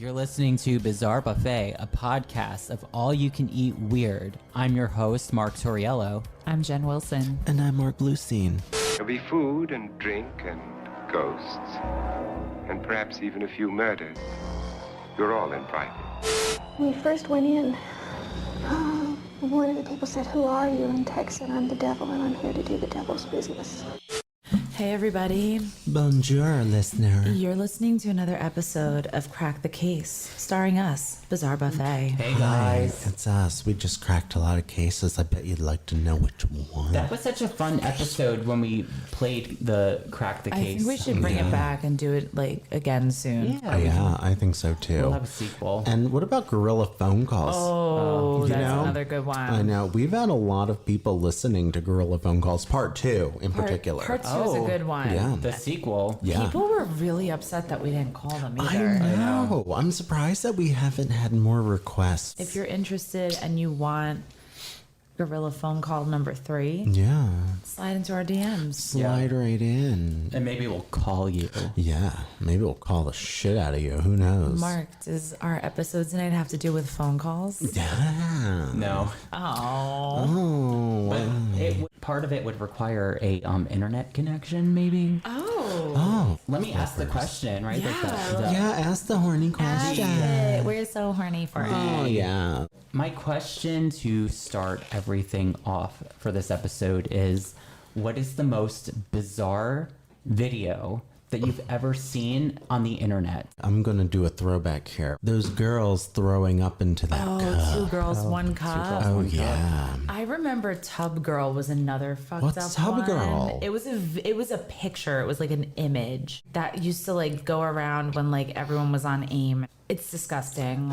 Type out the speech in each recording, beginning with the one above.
You're listening to Bizarre Buffet, a podcast of all-you-can-eat weird. I'm your host, Mark Torriello. I'm Jen Wilson. And I'm Mark Bluestein. There'll be food and drink and ghosts, and perhaps even a few murders. You're all invited. When we first went in, one of the people said, "Who are you?" And Tex said, "I'm the devil, and I'm here to do the devil's business." Hey, everybody. Bonjour, listener. You're listening to another episode of Crack the Case, starring us, Bizarre Buffet. Hey, Hi, guys. it's us. We just cracked a lot of cases. I bet you'd like to know which one. That was such a fun episode when we played the Crack the I Case. think we should bring it back and do it, again soon. Yeah, I think so, too. We'll have a sequel. And what about gorilla phone calls? Oh, You that's know? another good one. I know. We've had a lot of people listening to gorilla phone calls, part 2 in particular. Part 2 is a good one. Yeah. The sequel. Yeah. People were really upset that we didn't call them I either. know. I'm surprised that we haven't had more requests. If you're interested and you want Gorilla Phone Call number 3, Yeah. slide into our DMs. Slide right in. And maybe we'll call you. Yeah. Maybe we'll call the shit out of you. Who knows? Mark, does our episode tonight have to do with phone calls? Yeah. No. Oh. Oh. But part of it would require a internet connection, maybe. Oh. Let me ask the question, right? Yeah. Yeah, ask the horny question. We're so horny for Oh, it. yeah. My question to start everything off for this episode is, what is the most bizarre video that you've ever seen on the internet? I'm going to do a throwback here. Those girls throwing up into that Oh, cup. 2 girls, 1 cup. Oh, yeah. I remember Tub Girl was another fucked What's up Tub one. Girl? It was a picture. It was like an image that used to go around when everyone was on AIM. It's disgusting.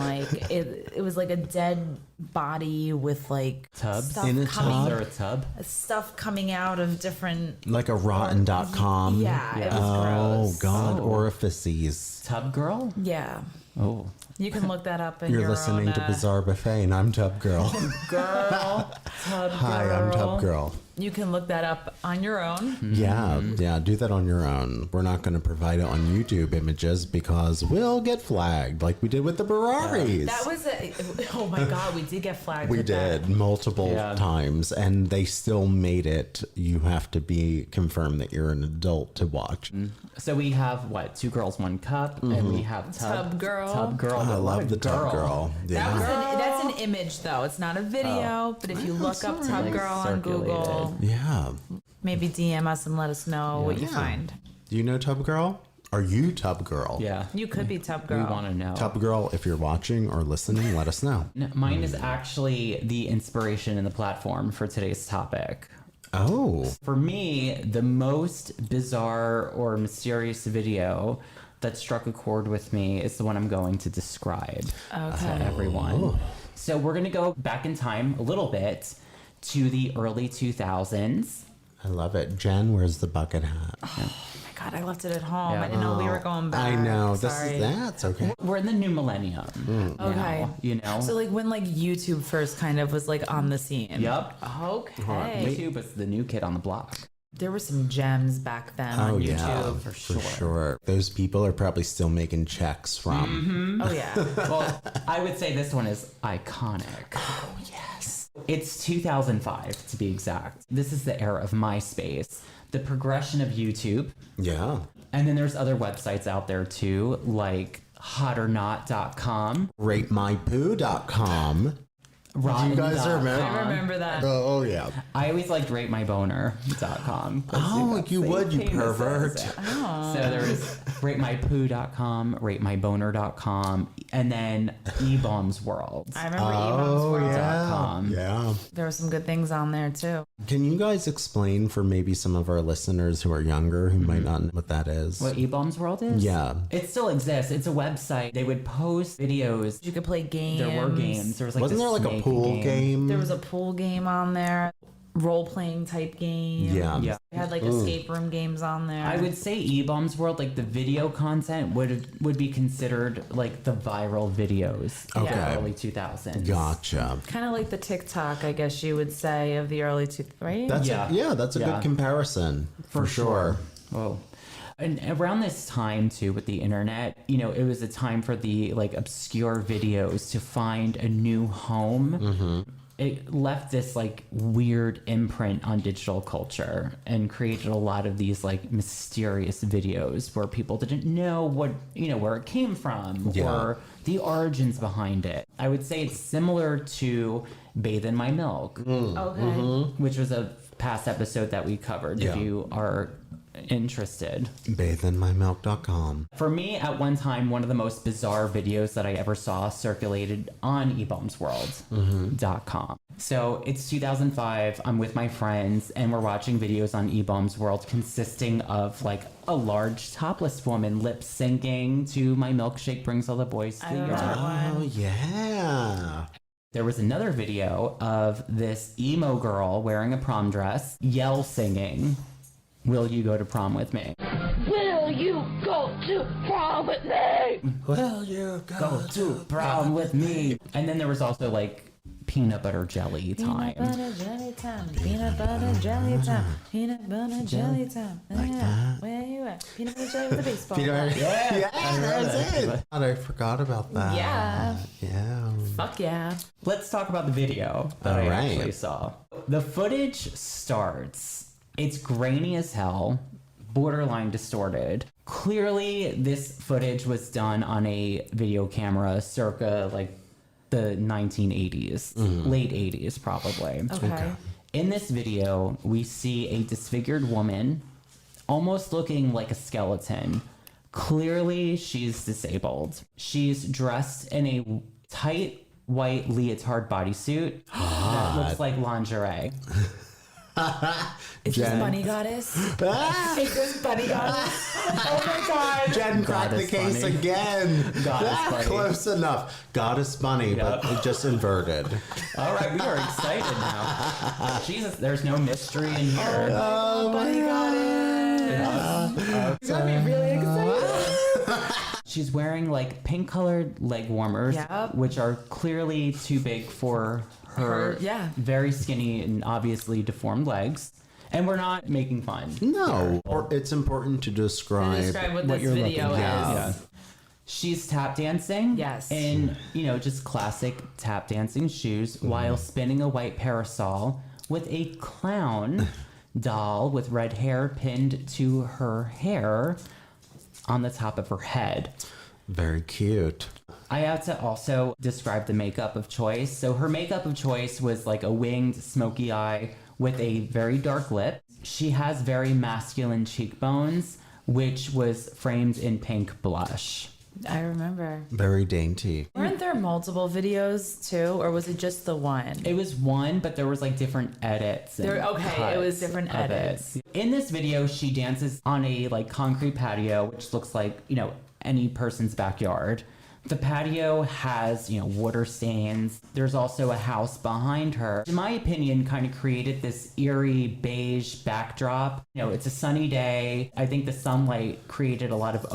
It was like a dead body with Tubs? stuff In a coming, Is there a tub? stuff coming out of different. Like a rotten.com. Yeah, it was Oh, gross. God. Oh. Orifices. Tub girl? Yeah, Oh. you can look that up in You're your listening own, to Bizarre Buffet, and I'm Tub Girl. Girl, Tub Hi, I'm Tub Girl. You can look that up on your own. Yeah, do that on your own. We're not going to provide it on YouTube images because we'll get flagged like we did with the Ferraris. That was oh my God, we did get flagged. We with that. did multiple Yeah. times, and they still made it. You have to be confirmed that you're an adult to watch. So we have, 2 girls, 1 cup, and we have Tub girl. Tub girl. I but what a love the Tub Girl. That was Yeah. that's an image though. It's not a video, but if you look up Tub Like Girl on circulated. Google, Yeah. maybe DM us and let us know what you Yeah. find. Do you know Tub Girl? Are you Tub Girl? Yeah. You could be Tub We Girl. want to know. Tub Girl, if you're watching or listening, let us know. Mine is actually the inspiration and the platform for today's topic. Oh. For me, the most bizarre or mysterious video that struck a chord with me is the one I'm going to describe to everyone. So we're going to go back in time a little bit to the early 2000s. I love it. Jen, where's the bucket hat? Oh my God, I left it at home. Yeah. I didn't know we were going back. I know. Sorry. That's okay. We're in the new millennium. Okay. You know? So when YouTube first kind of was on the scene. Yep. Okay. YouTube was the new kid on the block. There were some gems back then Oh, on YouTube. yeah. for For sure. sure. Those people are probably still making checks from. Oh yeah. Well, I would say this one is iconic. Oh, yes. It's 2005, to be exact. This is the era of MySpace, the progression of YouTube. Yeah. And then there's other websites out there, too, like hotornot.com. RateMyPoo.com. Rotten. You guys remember? I remember that. Oh, yeah. I always liked ratemyboner.com. Oh, you would, you pervert. So there's ratemypoo.com, ratemyboner.com, and then eBombs World. I remember Oh, World. yeah. Yeah. There were some good things on there too. Can you guys explain for maybe some of our listeners who are younger who might not know what that is? What eBombs World is? Yeah. It still exists. It's a website. They would post videos. You could play games. There were games. There was like Wasn't this there like a snake pool game? There was a pool game on there, role playing type game. Yeah. Yeah. We had escape room games on there. I would say eBombs World, the video content would be considered the viral videos of Okay. the early 2000s. Gotcha. kind of like the TikTok, I guess you would say, of the early right? That's Yeah. that's a Yeah. good comparison. For sure. Whoa. And around this time too, with the internet, it was a time for the like obscure videos to find a new home. It left this like weird imprint on digital culture and created a lot of these like mysterious videos where people didn't know what, where it came from or the origins behind it. I would say it's similar to Bathe in My Milk, which was a past episode that we covered if you are interested. Bathinmymilk.com. For me, at one time, one of the most bizarre videos that I ever saw circulated on eBaumsWorld.com. So it's 2005. I'm with my friends and we're watching videos on eBaum's World consisting of like a large topless woman lip syncing to My Milkshake Brings All the Boys to the Yard. Oh, yeah. There was another video of this emo girl wearing a prom dress, yell singing, "Will you go to prom with me?" Will you go to prom with me? Will you Go to prom with me. And then there was also like peanut butter jelly time. Peanut butter jelly time. Peanut butter jelly time. Peanut butter jelly time. Where you at? Peanut butter jelly with a baseball. bat. Yeah, that's it. I forgot about that. Yeah. Yeah. Fuck yeah. Let's talk about the video that All I right. actually saw. The footage starts. It's grainy as hell, borderline distorted. Clearly, this footage was done on a video camera circa like the 1980s, late 80s probably. Okay. In this video, we see a disfigured woman, almost looking like a skeleton. Clearly, she's disabled. She's dressed in a tight white leotard bodysuit that looks like lingerie. Is this Bunny Goddess? Is this Bunny Goddess? Oh my god. Jen cracked the Goddess case Bunny. again. Goddess Bunny. Close enough. Goddess Bunny, but Yep. just inverted. All right, we are excited now. Jesus, there's no mystery in here. Bunny Goddess. You got me really excited. She's wearing like pink colored leg warmers, Yep. which are clearly too big for her very skinny and obviously deformed legs. And we're not making fun. No, or it's important to describe, Describe what what this you're video is. looking at. Yeah. She's tap dancing. Yes. In, just classic tap dancing shoes while spinning a white parasol with a clown doll with red hair pinned to her hair on the top of her head. Very cute. I have to also describe the makeup of choice. So her makeup of choice was like a winged smoky eye with a very dark lip. She has very masculine cheekbones, which was framed in pink blush. I remember. Very dainty. Weren't there multiple videos too, or was it just the one? It was one, but there was like different edits. And Okay, it was cuts different of edits. it. In this video, she dances on a like concrete patio, which looks like, any person's backyard. The patio has, water stains. There's also a house behind her. In my opinion, kind of created this eerie beige backdrop. It's a sunny day. I think the sunlight created a lot of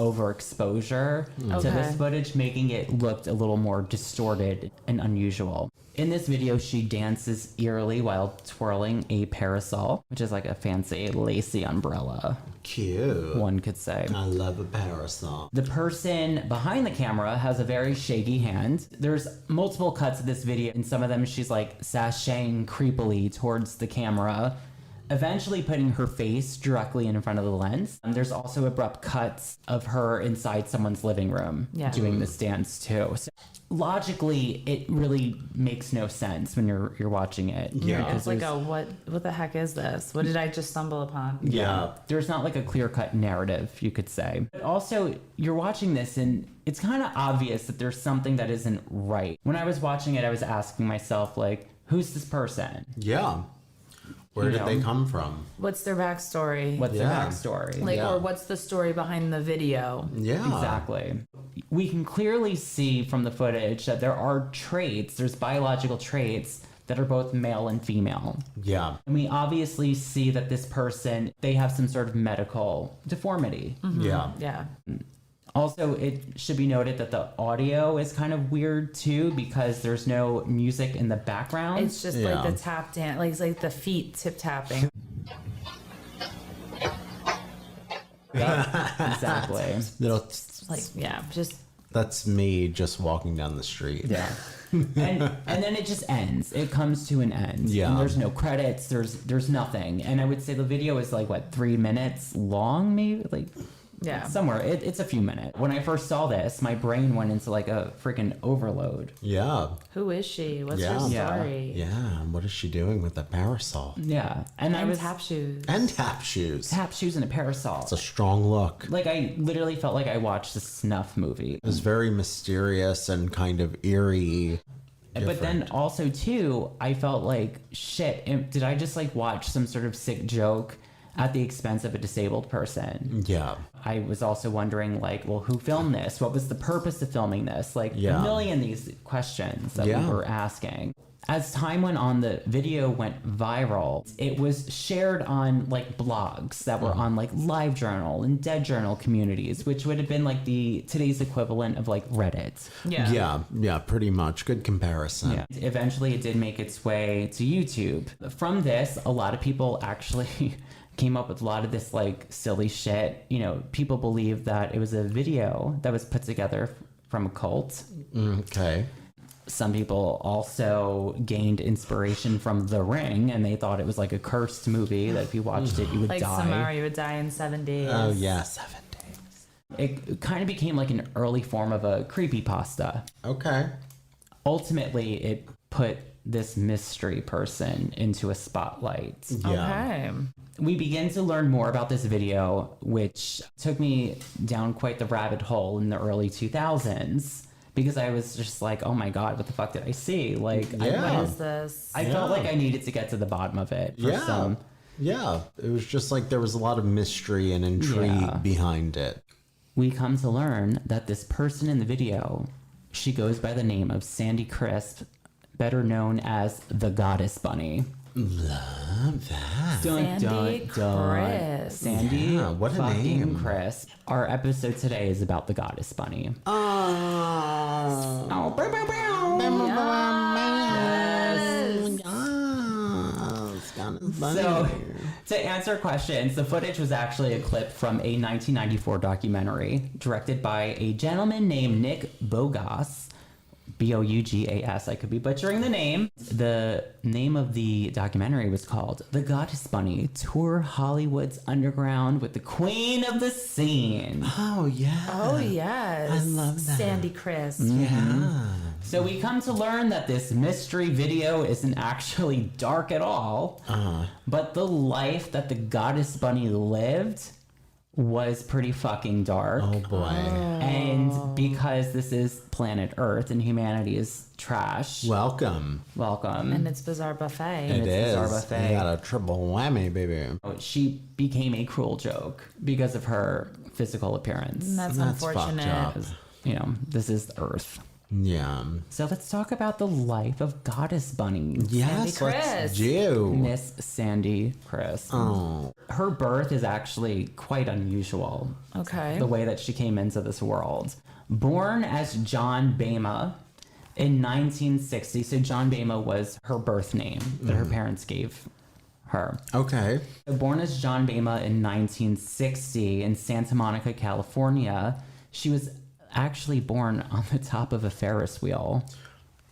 overexposure to this footage, making it look a little more distorted and unusual. In this video, she dances eerily while twirling a parasol, which is like a fancy lacy umbrella, Cute. one could say. I love a parasol. The person behind the camera has a very shaky hand. There's multiple cuts of this video. In some of them, she's like sashaying creepily towards the camera, eventually putting her face directly in front of the lens. And there's also abrupt cuts of her inside someone's living room doing this dance too. So logically, it really makes no sense when you're watching it. Yeah. It's like, what the heck is this? What did I just stumble upon? Yeah. There's not like a clear-cut narrative, you could say. But also, you're watching this and it's kind of obvious that there's something that isn't right. When I was watching it, I was asking myself, like, who's this person? Yeah. Where did they come from? What's their backstory? What's their backstory? Like, or what's the story behind the video? Yeah. Exactly. We can clearly see from the footage that there are traits, there's biological traits that are both male and female. Yeah. And we obviously see that this person, they have some sort of medical deformity. Yeah. Yeah. Also, it should be noted that the audio is kind of weird too because there's no music in the background. It's just like the tap dance, like it's like the feet tip tapping. Exactly. Little, Like, yeah, just that's me just walking down the street. Yeah. And then it just ends. It comes to an end. Yeah. And there's no credits. There's nothing. And I would say the video is like, what, 3 minutes long, maybe? Like, yeah. somewhere. It's a few minutes. When I first saw this, my brain went into like a freaking overload. Yeah. Who is she? What's Yeah. her Yeah. story? Yeah. What is she doing with a parasol? Yeah. And I And was tap shoes. And tap shoes. tap shoes and a parasol. It's a strong look. Like, I literally felt like I watched a snuff movie. It was very mysterious and kind of eerie. But then also, too, I felt like, shit, did I just like watch some sort of sick joke at the expense of a disabled person? Yeah. I was also wondering, like, well, who filmed this? What was the purpose of filming this? Like, Yeah. a million these questions that Yeah. we were asking. As time went on, the video went viral. It was shared on, like, blogs that were on, like, LiveJournal and Dead Journal communities, which would have been, like, today's equivalent of, like, Reddit. Yeah. Yeah. Yeah. Pretty much. Good comparison. Yeah. Eventually, it did make its way to YouTube. From this, a lot of people actually came up with a lot of this like silly shit. You know, people believe that it was a video that was put together from a cult. Okay. Some people also gained inspiration from The Ring, and they thought it was like a cursed movie that if you watched it, you would Like die. Samara, you would die in 7 days. Oh, yeah. 7 days. It kind of became like an early form of a creepypasta. Okay. Ultimately, it put this mystery person into a spotlight. Yeah. Okay. We begin to learn more about this video, which took me down quite the rabbit hole in the early 2000s, because I was just like, oh my God, what the fuck did I see? Like, Yeah. What is this? I felt like I needed to get to the bottom of it. For Yeah. some. Yeah. It was just like there was a lot of mystery and intrigue Yeah. behind it. We come to learn that this person in the video, she goes by the name of Sandy Crisp, better known as the Goddess Bunny. Love that. Sandy Crisp. Sandy Yeah, what a fucking name. Crisp. Our episode today is about the Goddess Bunny. Oh. Oh, bow, bow, bow. So, to answer questions, the footage was actually a clip from a 1994 documentary directed by a gentleman named Nick Bogas. Bougas. I could be butchering the name. The name of the documentary was called The Goddess Bunny Tour Hollywood's Underground with the Queen of the Scene. Oh, yeah. Oh, yes. I love that. Sandy Crisp. Yeah. So we come to learn that this mystery video isn't actually dark at all, but the life that the Goddess Bunny lived was pretty fucking dark. Oh, boy. And because this is planet Earth and humanity is trash, Welcome. welcome. And it's Bizarre Buffet. It it's is. Bizarre Buffet. You got a triple whammy, baby. She became a cruel joke because of her physical appearance. And that's That's fucked unfortunate. up. You know, this is Earth. Yeah. So let's talk about the life of Goddess Bunny. Yes, let's Crisp. do. Miss Sandy Crisp. Oh. Her birth is actually quite unusual. Okay. The way that she came into this world. Born as John Bama in 1960. So John Bama was her birth name that her parents gave her. Okay. Born as John Bama in 1960 in Santa Monica, California, she was actually born on the top of a Ferris wheel.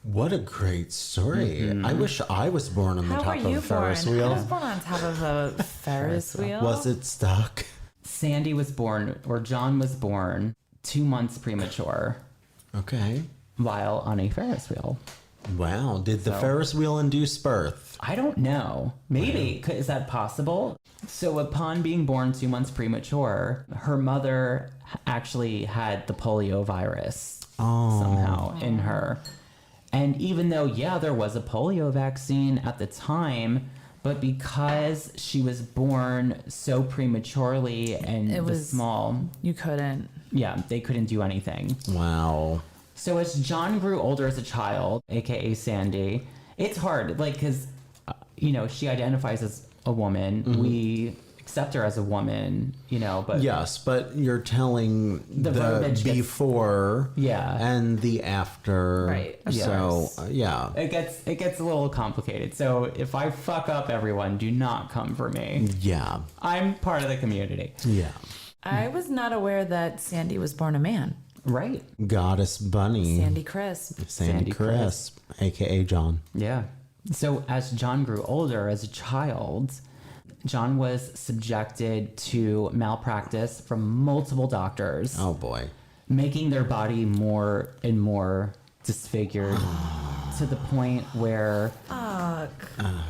What a great story. I wish I was born on the How top were of you a Ferris born? wheel. I was born on top of a Ferris wheel. Was it stuck? Sandy was born, or John was born, 2 months premature Okay. while on a Ferris wheel. Wow. Did the Ferris wheel induce birth? I don't know. Maybe. Is that possible? So upon being born 2 months premature, her mother actually had the polio virus somehow in her. And even though, yeah, there was a polio vaccine at the time, but because she was born so prematurely and It the was- small, You couldn't. yeah, they couldn't do anything. Wow. So as John grew older as a child, aka Sandy, it's hard, like, because, you know, she identifies as a woman. We accept her as a woman, you know, but Yes, but you're telling the verbiage gets- before Yeah. and the after. Right. So, Yes. yeah. it gets a little complicated. So if I fuck up, everyone, do not come for me. Yeah. I'm part of the community. Yeah. I was not aware that Sandy was born a man. Right. Goddess Bunny. Sandy Crisp. Sandy Crisp, aka John. Yeah. So as John grew older as a child, John was subjected to malpractice from multiple doctors, Oh boy. making their body more and more disfigured to the point where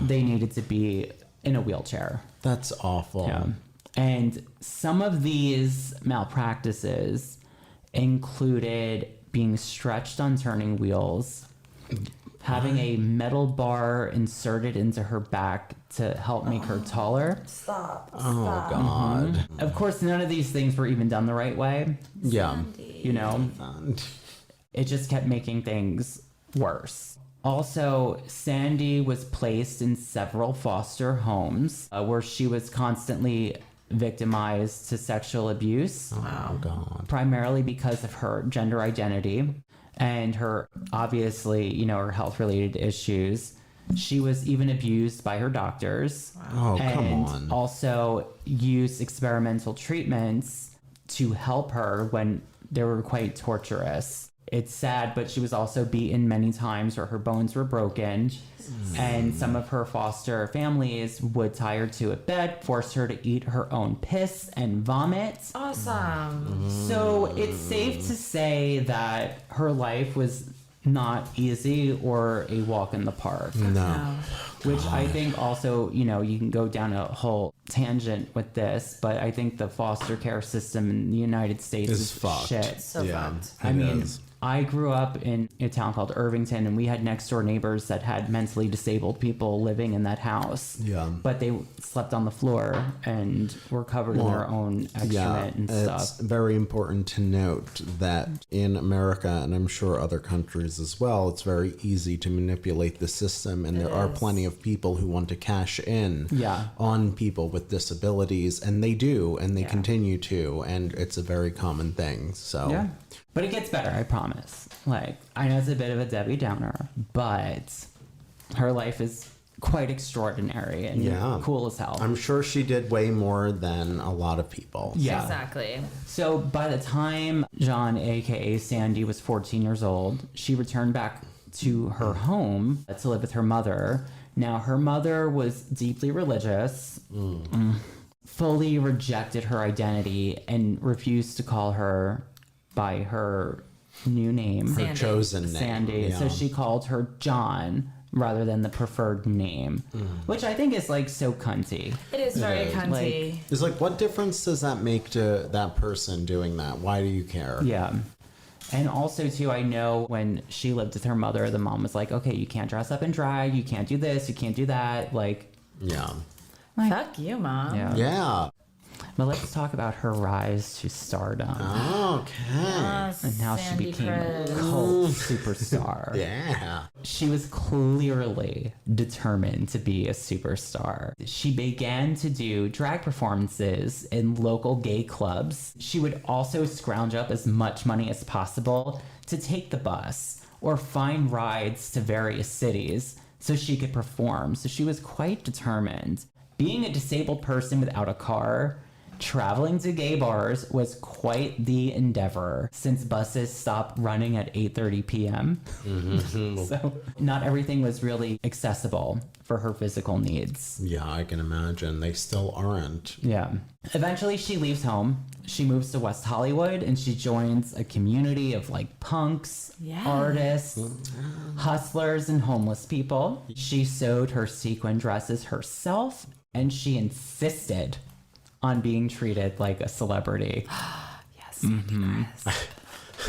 they needed to be in a wheelchair. That's awful. Yeah. And some of these malpractices included being stretched on turning wheels, having a metal bar inserted into her back to help make her taller. Stop. Oh God. Of course, none of these things were even done the right way. Yeah. You know, it just kept making things worse. Also, Sandy was placed in several foster homes where she was constantly victimized to sexual abuse, Oh God. primarily because of her gender identity and her, obviously, you know, her health related issues. She was even abused by her doctors. Oh, come and on. also used experimental treatments to help her when they were quite torturous. It's sad, but she was also beaten many times where her bones were broken. And some of her foster families would tie her to a bed, force her to eat her own piss and vomit. Awesome. So it's safe to say that her life was not easy or a walk in the park. No. Which I think also, you know, you can go down a whole tangent with this, but I think the foster care system in the United States is fucked. shit. So fucked. I mean, is. I grew up in a town called Irvington, and we had next door neighbors that had mentally disabled people living in that house. Yeah. But they slept on the floor and were covered in their own excrement and it's stuff. very important to note that in America, and I'm sure other countries as well, it's very easy to manipulate the system, and there are plenty of people who want to cash in Yeah. on people with disabilities, and they do, and they continue to, and it's a very common thing. So Yeah. But it gets better, I promise. Like, I know it's a bit of a Debbie Downer, but her life is quite extraordinary and Yeah. cool as hell. I'm sure she did way more than a lot of people. Yeah. Exactly. So by the time John, aka Sandy, was 14 years old, she returned back to her home to live with her mother. Now, her mother was deeply religious, fully rejected her identity, and refused to call her by her new name, Her Sandy. chosen name. Sandy. Yeah. So she called her John rather than the preferred name, which I think is like so cunty. It is very is. cunty. It's like, what difference does that make to that person doing that? Why do you care? Yeah. And also, too, I know when she lived with her mother, the mom was like, okay, you can't dress up in drag, you can't do this, you can't do that. Like, Yeah. Fuck you, Mom. yeah. Yeah. But let's talk about her rise to stardom Okay. and how she Sandy became a Crisp. cult superstar. Yeah. She was clearly determined to be a superstar. She began to do drag performances in local gay clubs. She would also scrounge up as much money as possible to take the bus or find rides to various cities so she could perform. So she was quite determined. Being a disabled person without a car, traveling to gay bars was quite the endeavor since buses stopped running at 8:30 p.m. So not everything was really accessible for her physical needs. Yeah, I can imagine. They still aren't. Yeah. Eventually she leaves home. She moves to West Hollywood and she joins a community of like punks, Yeah. artists, hustlers, and homeless people. She sewed her sequin dresses herself and she insisted on being treated like a celebrity. Yes, Sandy Crisp.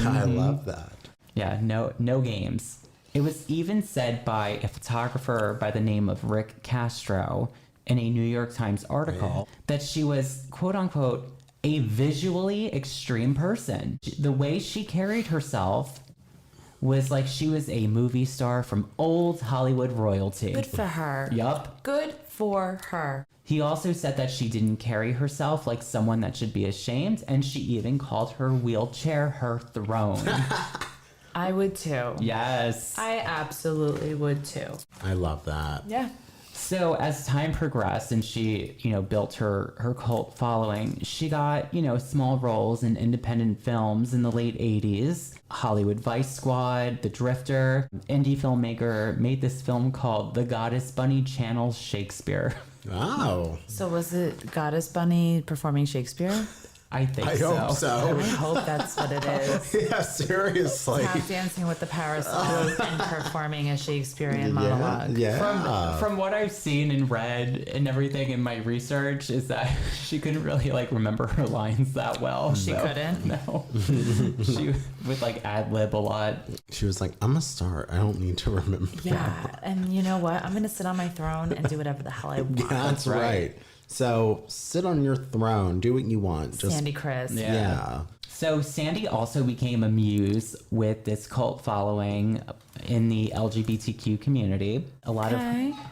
I love that. Yeah, no games. It was even said by a photographer by the name of Rick Castro in a New York Times article that she was, quote unquote, a visually extreme person. The way she carried herself was like she was a movie star from old Hollywood royalty. Good for her. Yup. Good for her. He also said that she didn't carry herself like someone that should be ashamed, and she even called her wheelchair her throne. I would too. Yes. I absolutely would too. I love that. Yeah. So as time progressed and she, built her cult following, she got, small roles in independent films in the late 80s. Hollywood Vice Squad, The Drifter, indie filmmaker made this film called The Goddess Bunny Channels Shakespeare. Wow. So was it Goddess Bunny performing Shakespeare? I think I so. hope so. I hope that's what it is. Yeah, seriously. Tap dancing with the parasol and performing a Shakespearean monologue. Yeah. From what I've seen and read and everything in my research is that she couldn't really remember her lines that well. She couldn't? No. She would ad lib a lot. She was like, I'm a star. I don't need to remember. Yeah, and you know what? I'm going to sit on my throne and do whatever the hell I want. Yeah, that's right. So sit on your throne, do what you want. Just Sandy Chris. yeah. So Sandy also became a muse with this cult following in the LGBTQ community. A lot of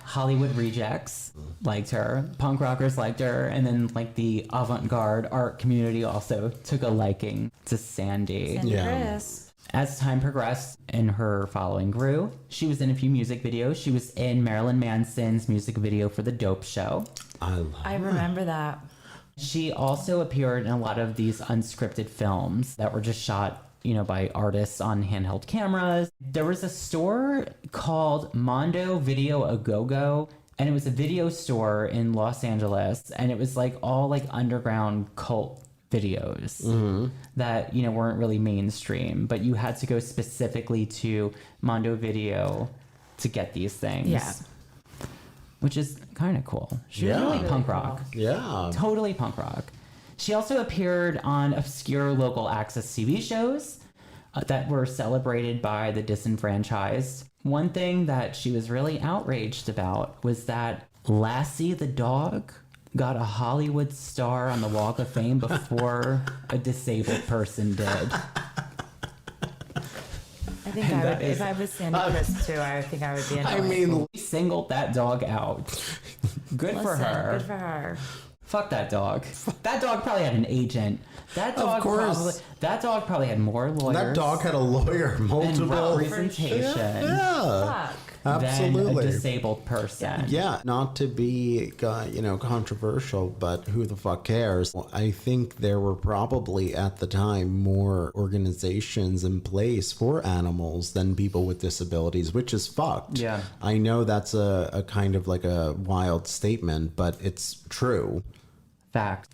Hollywood rejects liked her, punk rockers liked her, and then the avant-garde art community also took a liking to Sandy. Sandy Yeah. Chris. As time progressed and her following grew, she was in a few music videos. She was in Marilyn Manson's music video for The Dope Show. I remember that. She also appeared in a lot of these unscripted films that were just shot, by artists on handheld cameras. There was a store called Mondo Video A Go-Go, and it was a video store in Los Angeles, and it was all underground cult videos that, weren't really mainstream, but you had to go specifically to Mondo Video to get these things. Yeah. Which is kind of cool. She was really punk rock. Yeah. Totally punk rock. She also appeared on obscure local access TV shows that were celebrated by the disenfranchised. One thing that she was really outraged about was that Lassie the dog got a Hollywood star on the Walk of Fame before a disabled person did. I think I would, if I was Sandy Chris too, I think I would be annoyed. I mean, We singled that dog out. Good for Listen, her. good for her. Fuck that dog. That dog probably had an agent. That dog probably had more lawyers. that dog had a lawyer, and multiple representation Yeah. Fuck. than a Absolutely. disabled person. Yeah, not to be, controversial, but who the fuck cares? I think there were probably at the time more organizations in place for animals than people with disabilities, which is fucked. Yeah. I know that's a kind of a wild statement, but it's true. Fact.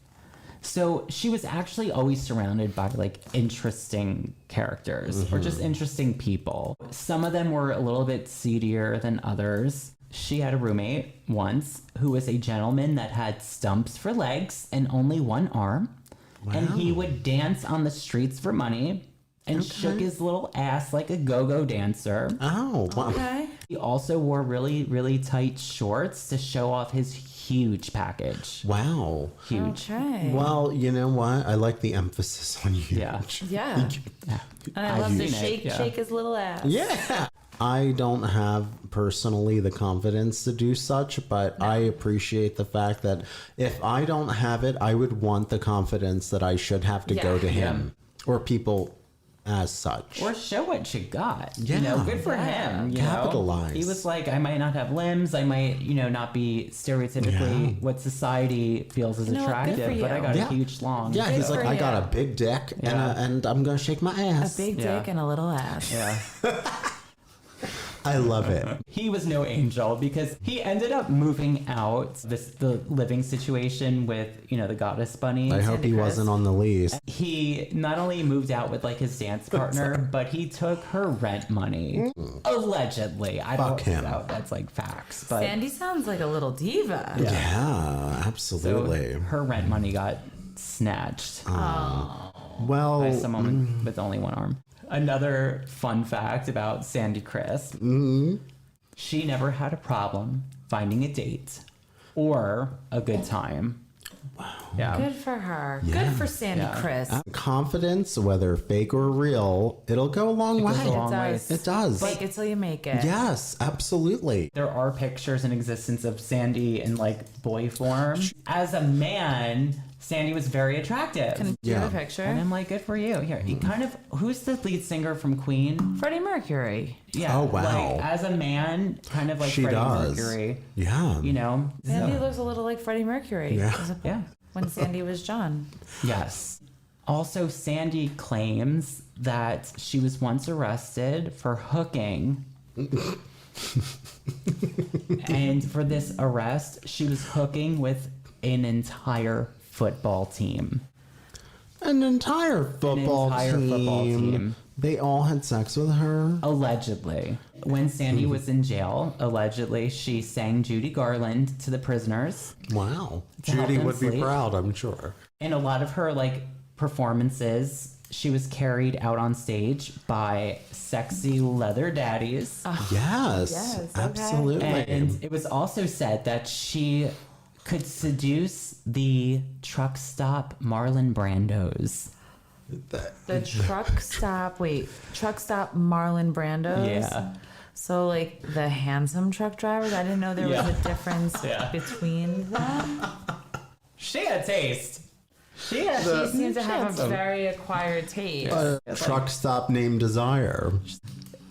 So she was actually always surrounded by interesting characters or just interesting people. Some of them were a little bit seedier than others. She had a roommate once who was a gentleman that had stumps for legs and only one arm. Wow. And he would dance on the streets for money and shook his little ass like a go-go dancer. Oh, wow. Okay. He also wore really, really tight shorts to show off his huge package. Wow. Huge. Okay. Well, you know what? I like the emphasis on huge. Yeah. Yeah. And I love to use it, shake yeah. shake his little ass. Yeah. I don't have personally the confidence to do such, but I appreciate the fact that if I don't have it, I would want the confidence that I should have to go to him or people as such. Or show what you got. Yeah. Good for him. Capitalize. He was like, I might not have limbs. I might, not be stereotypically what society feels as You know what? Good attractive, for but I you. got Yeah. a huge long. Yeah, he's like, for I got you. a big dick Yeah. and I'm going to shake my A ass. big Yeah. dick and a little ass. Yeah. I love it. He was no angel because he ended up moving out the living situation with, the goddess bunny. I hope he Chris. wasn't on the lease. He not only moved out with his dance partner, but he took her rent money. Allegedly. I Fuck don't him. know. That's facts. But Sandy sounds like a little diva. Yeah, so absolutely. her rent money got snatched Well, by someone with only one arm. Another fun fact about Sandy Chris. She never had a problem finding a date or a good time. Wow. Yeah. Good for her. Good for Sandy Yeah. Chris. confidence, whether fake or real, it'll go a long way. goes a long way. does. It does. Fake it till you make it. Yes, absolutely. There are pictures in existence of Sandy in boy form. As a man, Sandy was very attractive. Can you Yeah. get a picture? And I'm like, good for you. Here, he kind of, who's the lead singer from Queen? Freddie Mercury. Yeah. Oh, wow. Like, as a man, kind of like She Freddie does. Mercury. Yeah. You know? Sandy So- looks a little like Freddie Mercury. Yeah. Yeah. When Sandy was John. Yes. Also, Sandy claims that she was once arrested for hooking. And for this arrest, she was hooking with an entire football team. An entire football team. They all had sex with her. Allegedly. When Sandy was in jail, allegedly, she sang Judy Garland to the prisoners. Wow. To help Judy them would be sleep. proud, I'm sure. In a lot of her like performances, she was carried out on stage by sexy leather daddies. Yes. Yes, okay. Absolutely. And it was also said that she could seduce the truck stop Marlon Brandos. The truck stop Marlon Brandos? Yeah. So like the handsome truck drivers, I didn't know there was Yeah. a difference Yeah. between them. She had taste. She seems to have a very acquired taste. A truck stop named Desire.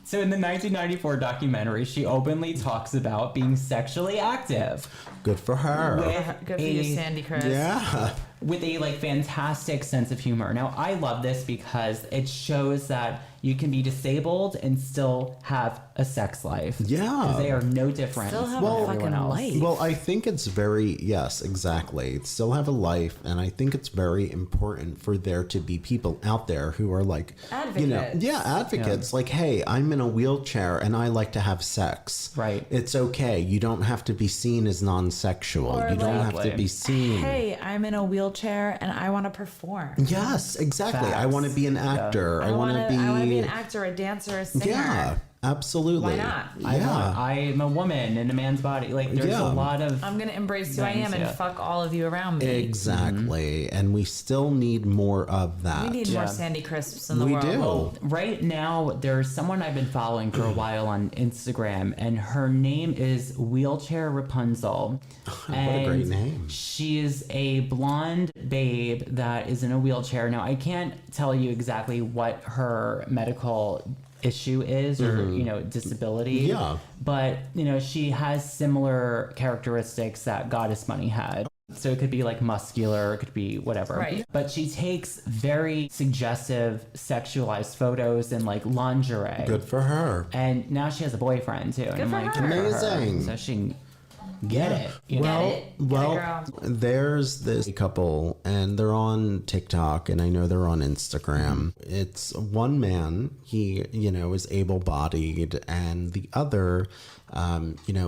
So in the 1994 documentary, she openly talks about being sexually active Good for her. Good for you, Sandy Chris. Yeah. with a like fantastic sense of humor. Now, I love this because it shows that you can be disabled and still have a sex life. Yeah. Because they are no different Still have from a everyone fucking else. life. Well, I think it's very, yes, exactly. Still have a life, and I think it's very important for there to be people out there who are like, Advocates. advocates. Like, hey, I'm in a wheelchair and I like to have sex. Right. It's okay. You don't have to be seen as non-sexual. Or You don't have like- to be seen. Hey, I'm in a wheelchair and I want to perform. Yes, exactly. I Facts. want to be an actor. I want to be. I want to be an actor, a dancer, a singer. Yeah, absolutely. Why not? Yeah. I'm a woman in a man's body. Like, there's Yeah. a lot of. I'm gonna embrace who I am Things, and yeah. fuck all of you around me. Exactly. And we still need more of that. We need more Yeah. Sandy Crisps in the We world. do. Well, right now, there's someone I've been following for a while on Instagram, and her name is Wheelchair Rapunzel. What a great name. She is a blonde babe that is in a wheelchair. Now, I can't tell you exactly what her medical issue is or, disability. Yeah. But, she has similar characteristics that Goddess Money had. So it could be like muscular, it could be whatever. Right. But she takes very suggestive, sexualized photos in like lingerie. Good for her. And now she has a boyfriend too. And I'm for like, her. good for her. Amazing. So she can get it. you know? Well, it. Get it, well, girl. there's this couple, and they're on TikTok, and I know they're on Instagram. It's one man, he, is able-bodied, and the other,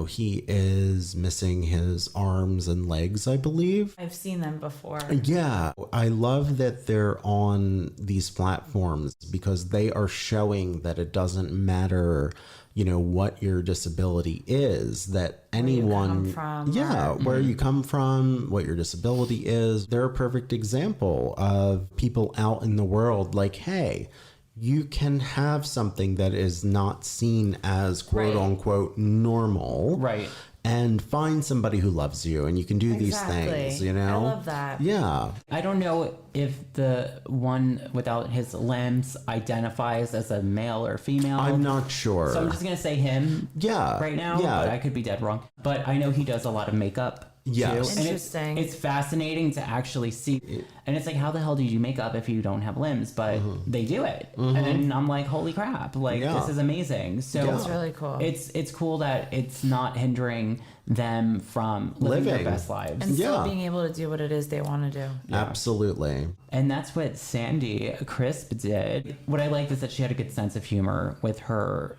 he is missing his arms and legs, I believe. I've seen them before. Yeah, I love that they're on these platforms because they are showing that it doesn't matter, what your disability is, that anyone, come from, yeah, where you come from, what your disability is. They're a perfect example of people out in the world like, hey, you can have something that is not seen as quote Right. unquote normal. Right. And find somebody who loves you, and you can do these Exactly. things, I love that. Yeah. I don't know if the one without his limbs identifies as a male or female. I'm not sure. So I'm just going to say him Yeah, right now, yeah. but I could be dead wrong. But I know he does a lot of makeup. Yes. Too. And Interesting. It's fascinating to actually see. And it's like, how the hell do you do makeup if you don't have limbs? But they do it. And I'm like, holy crap. Like, Yeah. this is amazing. So It's really cool. It's cool that it's not hindering them from living their Living. best lives. And still Yeah. being able to do what it is they want to do. Absolutely. And that's what Sandy Crisp did. What I liked is that she had a good sense of humor with her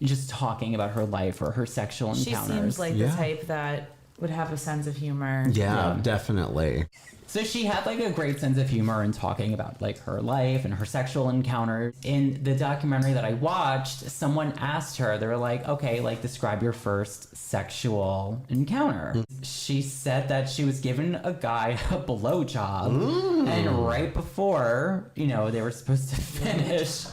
just talking about her life or her sexual She encounters. seems like Yeah. the type that would have a sense of humor. Yeah, definitely. So she had like a great sense of humor in talking about like her life and her sexual encounters. In the documentary that I watched, someone asked her, they were like, okay, like describe your first sexual encounter. She said that she was given a guy a blowjob and right before, they were supposed to finish,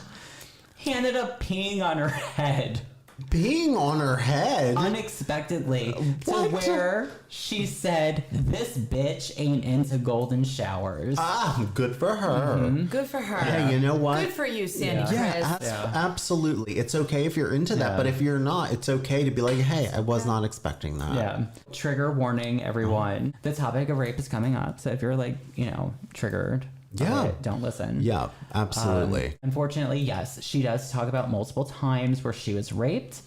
he ended up peeing on her head. Being on her head. Unexpectedly. To What? where she said, this bitch ain't into golden showers. Good for her. Good for her. Hey, you know what? Good for you, Sandy Yeah, Chris. absolutely. It's okay if you're into that, but if you're not, it's okay to be like, hey, I was not expecting that. Yeah. Trigger warning, everyone. The topic of rape is coming up. So if you're like, triggered, by it, don't listen. Yeah, absolutely. Unfortunately, yes, she does talk about multiple times where she was raped.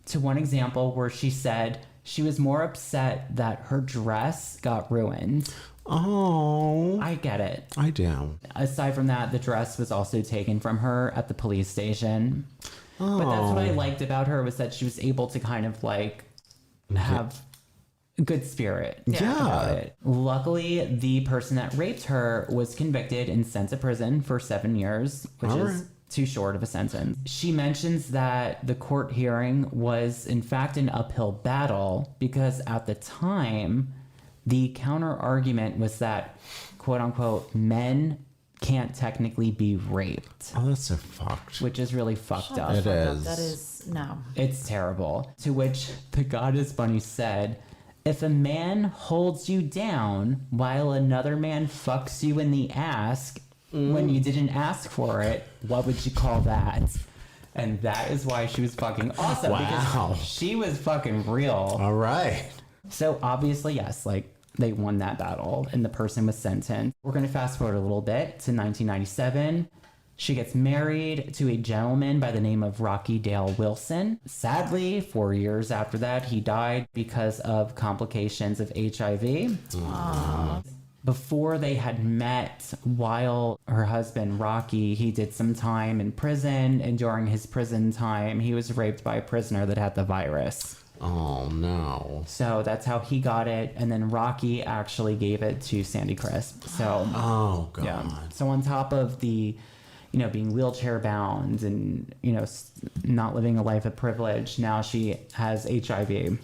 To one example where she said she was more upset that her dress got ruined. Oh. I get it. I do. Aside from that, the dress was also taken from her at the police station. But that's what I liked about her, was that she was able to kind of like have good spirit about it. Luckily, the person that raped her was convicted and sent to prison for 7 years, which is too short of a sentence. She mentions that the court hearing was in fact an uphill battle because at the time, the counter argument was that, quote unquote, men can't technically be raped. Oh, that's so fucked. Which is really fucked up. It is. That is, no. It's terrible. To which the Goddess Bunny said, if a man holds you down while another man fucks you in the ass when you didn't ask for it, what would you call that? And that is why she was fucking awesome. Wow. Because she was fucking real. All right. So obviously, yes, like they won that battle and the person was sentenced. We're going to fast forward a little bit to 1997. She gets married to a gentleman by the name of Rocky Dale Wilson. Sadly, 4 years after that, he died because of complications of HIV. Aww. Before they had met, while her husband, Rocky, he did some time in prison, and during his prison time, he was raped by a prisoner that had the virus. Oh, no. So that's how he got it, and then Rocky actually gave it to Sandy Crisp. So, Oh, God. yeah. So on top of the, being wheelchair bound and, not living a life of privilege, now she has HIV.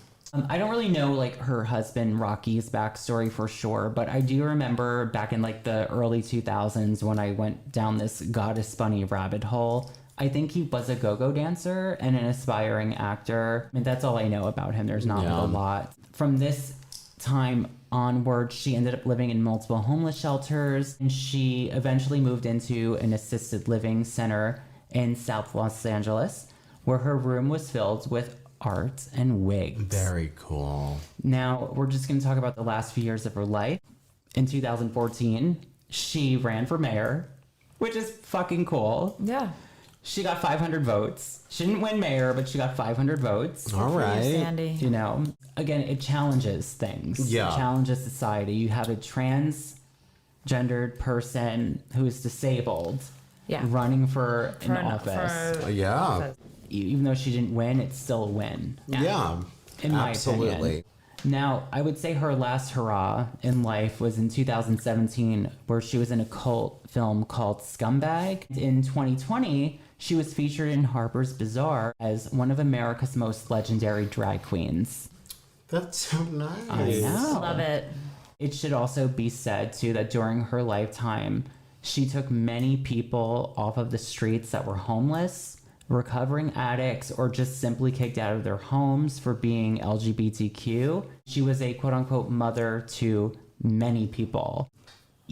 I don't really know like her husband Rocky's backstory for sure, but I do remember back in like the early 2000s when I went down this Goddess Bunny rabbit hole. I think he was a go-go dancer and an aspiring actor. I mean, that's all I know about him. There's not a lot. From this time onward, she ended up living in multiple homeless shelters, and she eventually moved into an assisted living center in South Los Angeles, where her room was filled with art and wigs. Very cool. Now, we're just going to talk about the last few years of her life. In 2014, she ran for mayor, which is fucking cool. Yeah. She got 500 votes. She didn't win mayor, but she got 500 votes. All right. Sandy. Again, it challenges things. Yeah. It challenges society. You have a transgendered person who is disabled running for an office. Yeah. Even though she didn't win, it's still a win. Yeah. In my Absolutely. opinion. Now, I would say her last hurrah in life was in 2017, where she was in a cult film called Scumbag. In 2020, she was featured in Harper's Bazaar as one of America's most legendary drag queens. That's so nice. I know. Love it. It should also be said, too, that during her lifetime, she took many people off of the streets that were homeless, recovering addicts, or just simply kicked out of their homes for being LGBTQ. She was a quote-unquote mother to many people,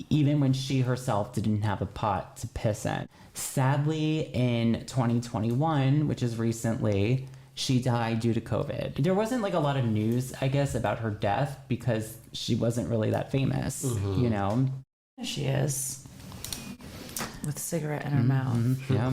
even when she herself didn't have a pot to piss in. Sadly, in 2021, which is recently, she died due to COVID. There wasn't like a lot of news, I guess, about her death because she wasn't really that famous, There she is. With a cigarette in her mouth. Yeah.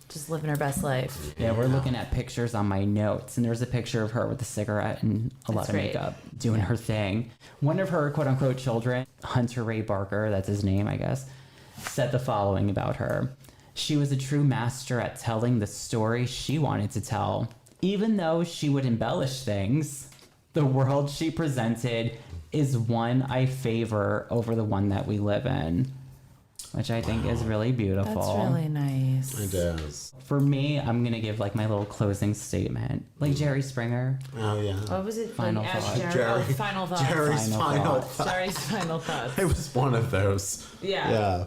Just living her best life. Yeah, we're looking at pictures on my notes, and there's a picture of her with a cigarette and a lot of great. makeup doing her thing. One of her quote unquote children, Hunter Ray Barker, that's his name, I guess, said the following about her. She was a true master at telling the story she wanted to tell. Even though she would embellish things, the world she presented is one I favor over the one that we live in. Which I think is really beautiful. That's really nice. It is. For me, I'm going to give like my little closing statement. Like Jerry Springer. Oh, yeah. What was it? Final Ask thoughts. Final thoughts. Jerry's final thoughts. Jerry's final thoughts. It was one of those. Yeah. Yeah.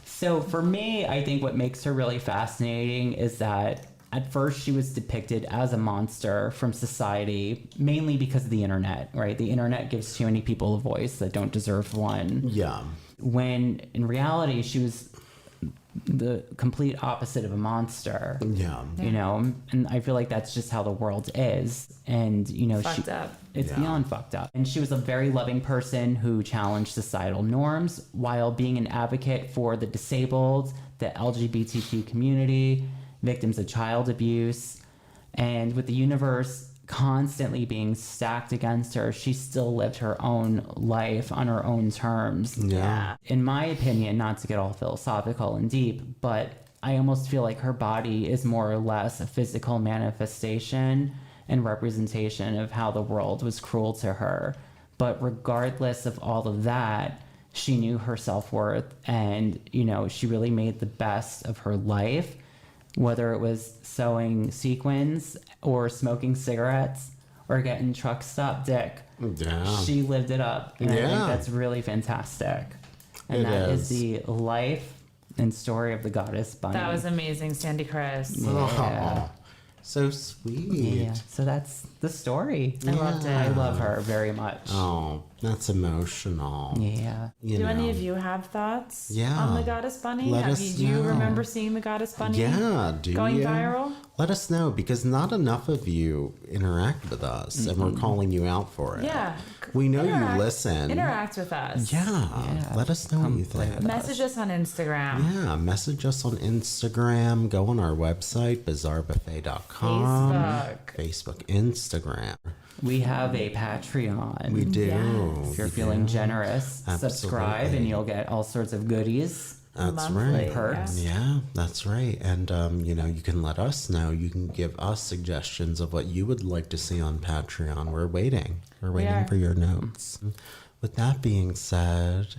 So for me, I think what makes her really fascinating is that at first she was depicted as a monster from society, mainly because of the internet, right? The internet gives too many people a voice that don't deserve one. Yeah. When in reality, she was the complete opposite of a monster. Yeah. You know, and I feel like that's just how the world is. And, you know, Fucked up. It's beyond fucked up. And she was a very loving person who challenged societal norms while being an advocate for the disabled, the LGBTQ community, victims of child abuse. And with the universe constantly being stacked against her, she still lived her own life on her own terms. Yeah. In my opinion, not to get all philosophical and deep, but I almost feel like her body is more or less a physical manifestation and representation of how the world was cruel to her. But regardless of all of that, she knew her self-worth, and, you know, she really made the best of her life, whether it was sewing sequins or smoking cigarettes or getting truck stop dick. Yeah. She lived it up. And I think Yeah. that's really fantastic. And It that is is. the life and story of the goddess Bunny. That was amazing, Sandy Chris. Oh, so sweet. Yeah. So that's the story. I loved it. I love her very much. Oh, that's emotional. Yeah. You Do know. any of you have thoughts Yeah. on the Goddess Bunny? Let Have us do you know. remember seeing the Goddess Bunny? Yeah, do Going you? viral? Let us know, because not enough of you interact with us, and we're calling you out for it. Yeah. We know Interact- you listen. Interact with us. Yeah. Let us know what you play think. with Message us on Instagram. Yeah, message us on Instagram. Go on our website, bizarrebuffet.com. Facebook, Instagram. We have a Patreon. We do. Yes. If you're feeling generous, subscribe and Absolutely. you'll get all sorts of goodies. That's Monthly, right. Perks. Yeah, that's right. And, you know, you can let us know. You can give us suggestions of what you would like to see on Patreon. We're waiting. We're waiting are. for your notes. With that being said,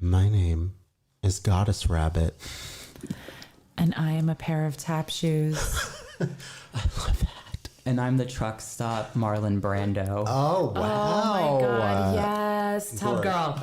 my name is Goddess Rabbit. And I am a pair of tap shoes. And I'm the truck stop Marlon Brando. Oh, wow. Oh my God, yes. Top girl.